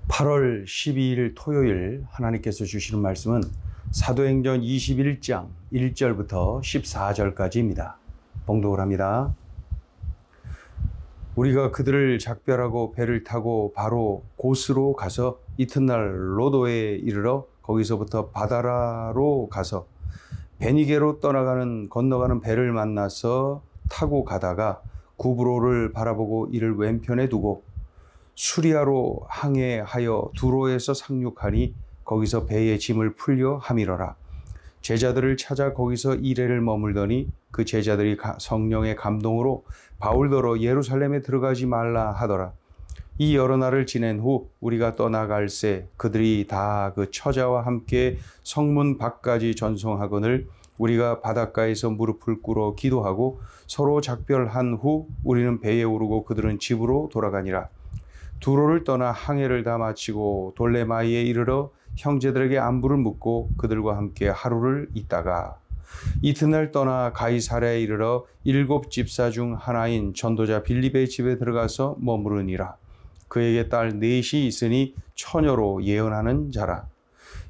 8월 12일 토요일 하나님께서 주시는 말씀은 사도행전 21장 1절부터 14절까지입니다. 봉독을 합니다. 우리가 그들을 작별하고 배를 타고 바로 고스로 가서 이튿날 로도에 이르러 거기서부터 바다라로 가서 베니게로 건너가는 배를 만나서 타고 가다가 구브로를 바라보고 이를 왼편에 두고 수리아로 항해하여 두로에서 상륙하니 거기서 배의 짐을 풀려 함이러라. 제자들을 찾아 거기서 이레를 머물더니 그 제자들이 성령의 감동으로 바울더러 예루살렘에 들어가지 말라 하더라. 이 여러 날을 지낸 후 우리가 떠나갈새 그들이 다 그 처자와 함께 성문 밖까지 전송하거늘 우리가 바닷가에서 무릎을 꿇어 기도하고 서로 작별한 후 우리는 배에 오르고 그들은 집으로 돌아가니라. 두로를 떠나 항해를 다 마치고 돌레마이에 이르러 형제들에게 안부를 묻고 그들과 함께 하루를 있다가 이튿날 떠나 가이사랴에 이르러 7 집사 중 하나인 전도자 빌립의 집에 들어가서 머무르니라. 그에게 딸 넷이 있으니 처녀로 예언하는 자라.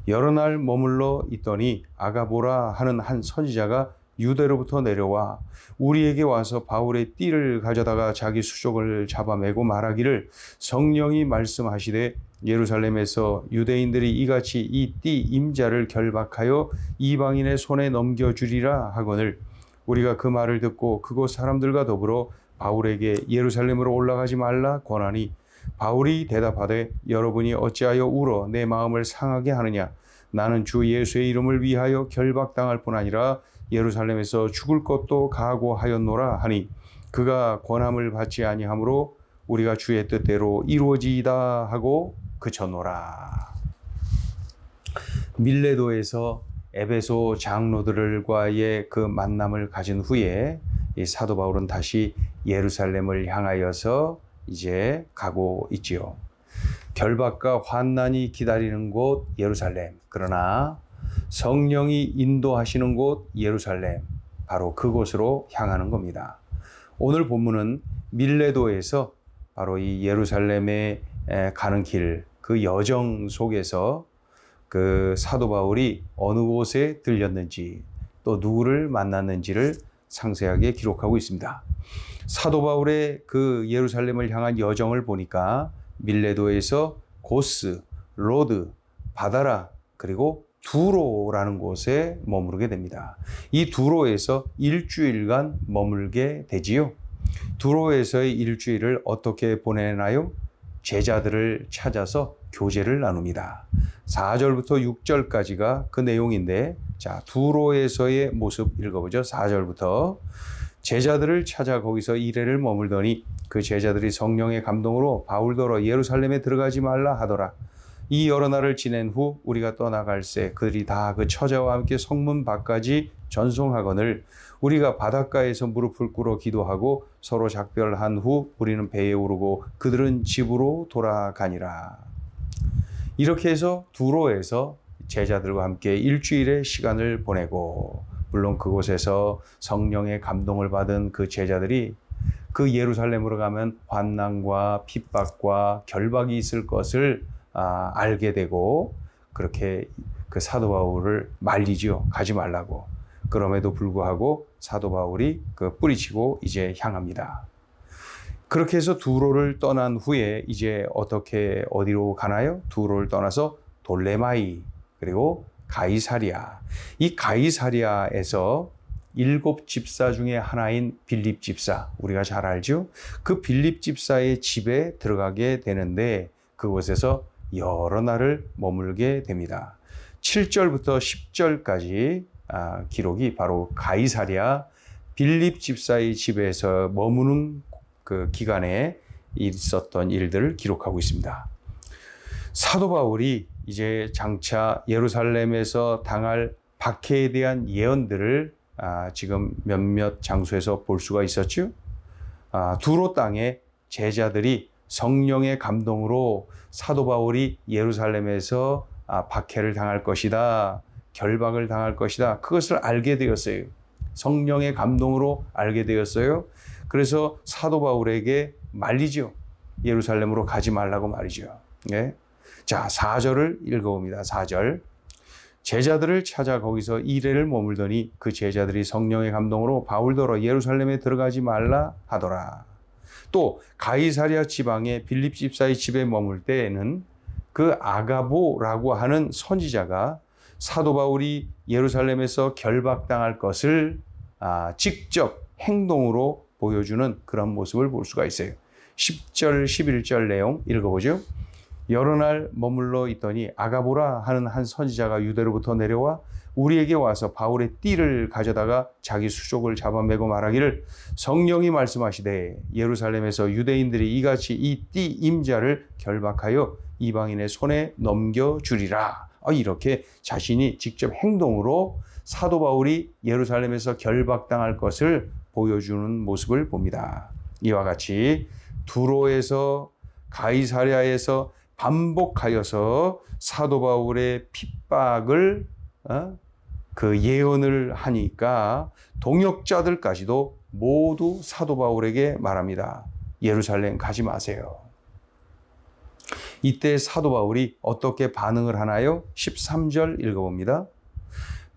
여러 날 머물러 있더니 아가보라 하는 한 선지자가 유대로부터 내려와 우리에게 와서 바울의 띠를 가져다가 자기 수족을 잡아매고 말하기를 성령이 말씀하시되 예루살렘에서 유대인들이 이같이 이 띠 임자를 결박하여 이방인의 손에 넘겨주리라 하거늘 우리가 그 말을 듣고 그곳 사람들과 더불어 바울에게 예루살렘으로 올라가지 말라 권하니 바울이 대답하되 여러분이 어찌하여 울어 내 마음을 상하게 하느냐. 나는 주 예수의 이름을 위하여 결박당할 뿐 아니라 예루살렘에서 죽을 것도 각오하였노라 하니 그가 권함을 받지 아니하므로 우리가 주의 뜻대로 이루어지이다 하고 그쳤노라. 밀레도에서 에베소 장로들과의 그 만남을 가진 후에 이 사도 바울은 다시 예루살렘을 향하여서 이제 가고 있지요. 결박과 환난이 기다리는 곳 예루살렘. 그러나 성령이 인도하시는 곳 예루살렘. 바로 그곳으로 향하는 겁니다. 오늘 본문은 밀레도에서 바로 이 예루살렘에 가는 길, 그 여정 속에서 그 사도 바울이 어느 곳에 들렸는지 또 누구를 만났는지를 상세하게 기록하고 있습니다. 사도 바울의 그 예루살렘을 향한 여정을 보니까 밀레도에서 고스, 로드, 바다라 그리고 두로라는 곳에 머무르게 됩니다. 이 두로에서 일주일간 머물게 되지요. 두로에서의 일주일을 어떻게 보내나요? 제자들을 찾아서 교제를 나눕니다. 4절부터 6절까지가 그 내용인데 자, 두로에서의 모습 읽어보죠. 4절부터 제자들을 찾아 거기서 이레를 머물더니 그 제자들이 성령의 감동으로 바울더러 예루살렘에 들어가지 말라 하더라. 이 여러 날을 지낸 후 우리가 떠나갈새 그들이 다 그 처자와 함께 성문 밖까지 전송하거늘 우리가 바닷가에서 무릎을 꿇어 기도하고 서로 작별한 후 우리는 배에 오르고 그들은 집으로 돌아가니라. 이렇게 해서 두로에서 제자들과 함께 일주일의 시간을 보내고 물론 그곳에서 성령의 감동을 받은 그 제자들이 그 예루살렘으로 가면 환난과 핍박과 결박이 있을 것을 알게 되고 그렇게 그 사도 바울을 말리죠. 가지 말라고. 그럼에도 불구하고 사도 바울이 그 뿌리치고 이제 향합니다. 그렇게 해서 두로를 떠난 후에 이제 어디로 가나요? 두로를 떠나서 돌레마이 그리고 가이사랴. 이 가이사랴에서 7 집사 중에 하나인 빌립 집사, 우리가 잘 알죠? 그 빌립 집사의 집에 들어가게 되는데 그곳에서 여러 날을 머물게 됩니다. 7절부터 10절까지 기록이 바로 가이사랴 빌립 집사의 집에서 머무는 그 기간에 있었던 일들을 기록하고 있습니다. 사도 바울이 이제 장차 예루살렘에서 당할 박해에 대한 예언들을 지금 몇몇 장소에서 볼 수가 있었죠. 두로 땅에 제자들이 성령의 감동으로 사도 바울이 예루살렘에서 박해를 당할 것이다, 결박을 당할 것이다. 그것을 알게 되었어요. 성령의 감동으로 알게 되었어요. 그래서 사도 바울에게 말리죠. 예루살렘으로 가지 말라고 말이죠. 예? 자, 4절을 읽어봅니다. 4절. 제자들을 찾아 거기서 이래를 머물더니 그 제자들이 성령의 감동으로 바울더러 예루살렘에 들어가지 말라 하더라. 또 가이사랴 지방의 빌립 집사의 집에 머물 때에는 그 아가보라고 하는 선지자가 사도 바울이 예루살렘에서 결박당할 것을 직접 행동으로 보여주는 그런 모습을 볼 수가 있어요. 10절, 11절 내용 읽어보죠. 여러 날 머물러 있더니 아가보라 하는 한 선지자가 유대로부터 내려와 우리에게 와서 바울의 띠를 가져다가 자기 수족을 잡아매고 말하기를 성령이 말씀하시되 예루살렘에서 유대인들이 이같이 이 띠 임자를 결박하여 이방인의 손에 넘겨주리라. 이렇게 자신이 직접 행동으로 사도 바울이 예루살렘에서 결박당할 것을 보여주는 모습을 봅니다. 이와 같이 두로에서 가이사랴에서 반복하여서 사도 바울의 핍박을 그 예언을 하니까 동역자들까지도 모두 사도 바울에게 말합니다. 예루살렘 가지 마세요. 이때 사도 바울이 어떻게 반응을 하나요? 13절 읽어봅니다.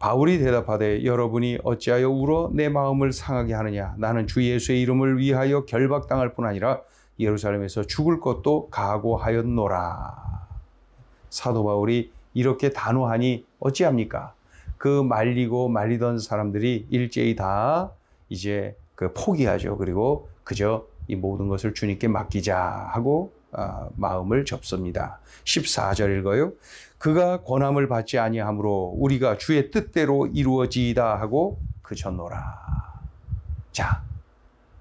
바울이 대답하되 여러분이 어찌하여 울어 내 마음을 상하게 하느냐. 나는 주 예수의 이름을 위하여 결박당할 뿐 아니라 예루살렘에서 죽을 것도 각오하였노라. 사도 바울이 이렇게 단호하니 어찌합니까? 그 말리고 말리던 사람들이 일제히 다 이제 포기하죠. 그리고 그저 이 모든 것을 주님께 맡기자 하고 마음을 접습니다. 14절 읽어요. 그가 권함을 받지 아니하므로 우리가 주의 뜻대로 이루어지이다 하고 그쳤노라. 자,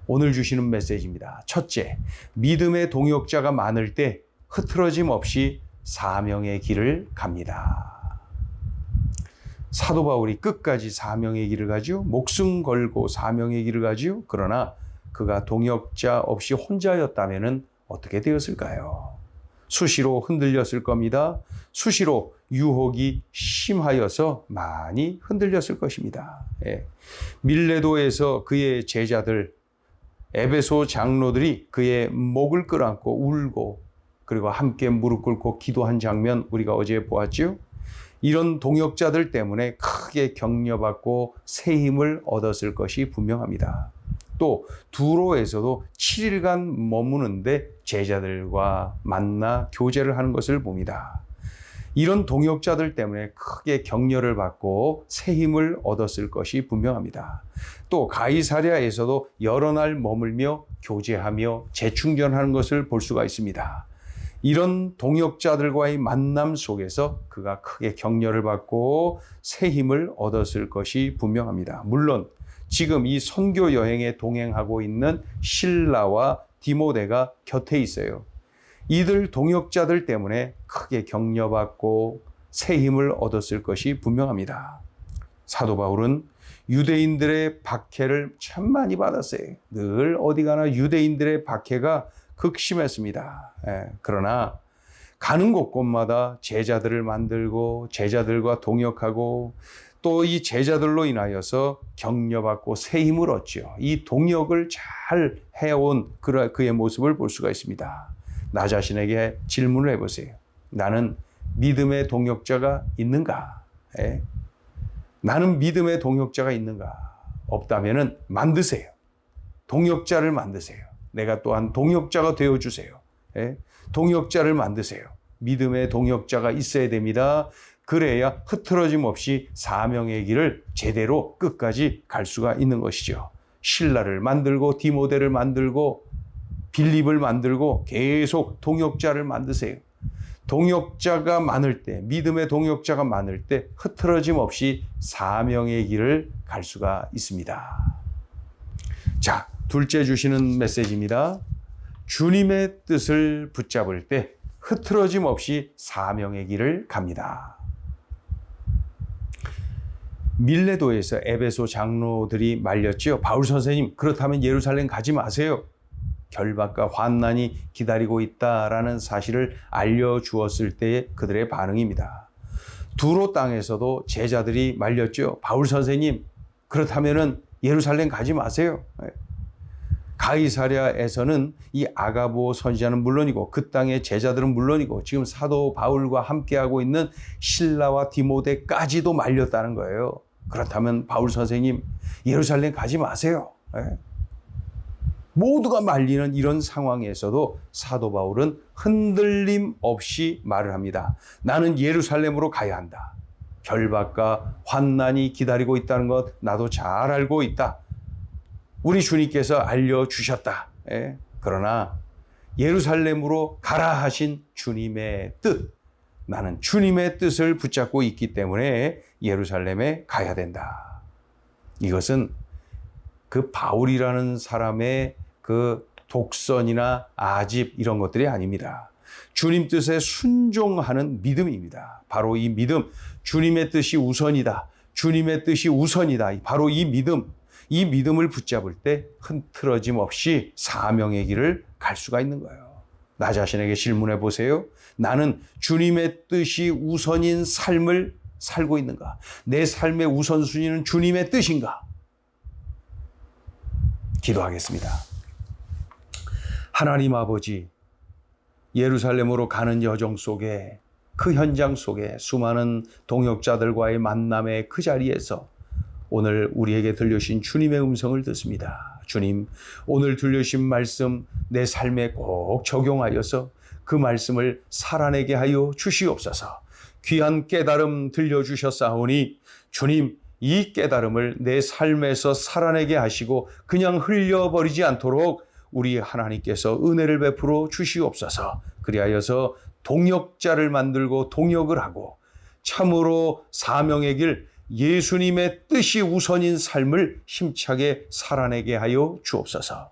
오늘 주시는 메시지입니다. 첫째, 믿음의 동역자가 많을 때 흐트러짐 없이 사명의 길을 갑니다. 사도 바울이 끝까지 사명의 길을 가죠. 목숨 걸고 사명의 길을 가죠. 그러나 그가 동역자 없이 혼자였다면 어떻게 되었을까요? 수시로 흔들렸을 겁니다. 수시로 유혹이 심하여서 많이 흔들렸을 것입니다. 밀레도에서 그의 제자들, 에베소 장로들이 그의 목을 끌안고 울고 그리고 함께 무릎 꿇고 기도한 장면 우리가 어제 보았죠. 이런 동역자들 때문에 크게 격려받고 새 힘을 얻었을 것이 분명합니다. 또 두로에서도 7일간 머무는데 제자들과 만나 교제를 하는 것을 봅니다. 이런 동역자들 때문에 크게 격려를 받고 새 힘을 얻었을 것이 분명합니다. 또 가이사랴에서도 여러 날 머물며 교제하며 재충전하는 것을 볼 수가 있습니다. 이런 동역자들과의 만남 속에서 그가 크게 격려를 받고 새 힘을 얻었을 것이 분명합니다. 물론 지금 이 선교 여행에 동행하고 있는 실라와 디모데가 곁에 있어요. 이들 동역자들 때문에 크게 격려받고 새 힘을 얻었을 것이 분명합니다. 사도 바울은 유대인들의 박해를 참 많이 받았어요. 늘 어디 가나 유대인들의 박해가 극심했습니다. 그러나 가는 곳곳마다 제자들을 만들고 제자들과 동역하고 또 이 제자들로 인하여서 격려받고 새 힘을 얻죠. 이 동역을 잘 해온 그의 모습을 볼 수가 있습니다. 나 자신에게 질문을 해보세요. 나는 믿음의 동역자가 있는가? 나는 믿음의 동역자가 있는가? 없다면 만드세요. 동역자를 만드세요. 내가 또한 동역자가 되어주세요. 동역자를 만드세요. 믿음의 동역자가 있어야 됩니다. 그래야 흐트러짐 없이 사명의 길을 제대로 끝까지 갈 수가 있는 것이죠. 실라를 만들고 디모데를 만들고 빌립을 만들고 계속 동역자를 만드세요. 동역자가 많을 때, 믿음의 동역자가 많을 때 흐트러짐 없이 사명의 길을 갈 수가 있습니다. 자, 둘째 주시는 메시지입니다. 주님의 뜻을 붙잡을 때 흐트러짐 없이 사명의 길을 갑니다. 밀레도에서 에베소 장로들이 말렸죠. 바울 선생님, 그렇다면 예루살렘 가지 마세요. 결박과 환난이 기다리고 있다라는 사실을 알려주었을 때의 그들의 반응입니다. 두로 땅에서도 제자들이 말렸죠. 바울 선생님, 그렇다면 예루살렘 가지 마세요. 가이사랴에서는 이 아가보 선지자는 물론이고 그 땅의 제자들은 물론이고 지금 사도 바울과 함께하고 있는 실라와 디모데까지도 말렸다는 거예요. 그렇다면 바울 선생님 예루살렘 가지 마세요. 모두가 말리는 이런 상황에서도 사도 바울은 흔들림 없이 말을 합니다. 나는 예루살렘으로 가야 한다. 결박과 환난이 기다리고 있다는 것 나도 잘 알고 있다. 우리 주님께서 알려주셨다. 그러나 예루살렘으로 가라 하신 주님의 뜻, 나는 주님의 뜻을 붙잡고 있기 때문에 예루살렘에 가야 된다. 이것은 그 바울이라는 사람의 그 독선이나 아집 이런 것들이 아닙니다. 주님 뜻에 순종하는 믿음입니다. 바로 이 믿음, 주님의 뜻이 우선이다. 주님의 뜻이 우선이다. 바로 이 믿음을 붙잡을 때 흐트러짐 없이 사명의 길을 갈 수가 있는 거예요. 나 자신에게 질문해 보세요. 나는 주님의 뜻이 우선인 삶을 살고 있는가? 내 삶의 우선순위는 주님의 뜻인가? 기도하겠습니다. 하나님 아버지, 예루살렘으로 가는 여정 속에 그 현장 속에 수많은 동역자들과의 만남의 그 자리에서 오늘 우리에게 들려주신 주님의 음성을 듣습니다. 주님, 오늘 들려주신 말씀 내 삶에 꼭 적용하여서 그 말씀을 살아내게 하여 주시옵소서. 귀한 깨달음 들려주셨사오니 주님, 이 깨달음을 내 삶에서 살아내게 하시고 그냥 흘려버리지 않도록 우리 하나님께서 은혜를 베풀어 주시옵소서. 그리하여서 동역자를 만들고 동역을 하고 참으로 사명의 길, 예수님의 뜻이 우선인 삶을 힘차게 살아내게 하여 주옵소서.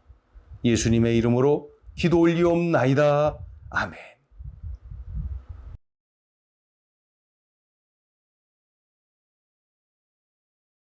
예수님의 이름으로 기도 올리옵나이다. 아멘.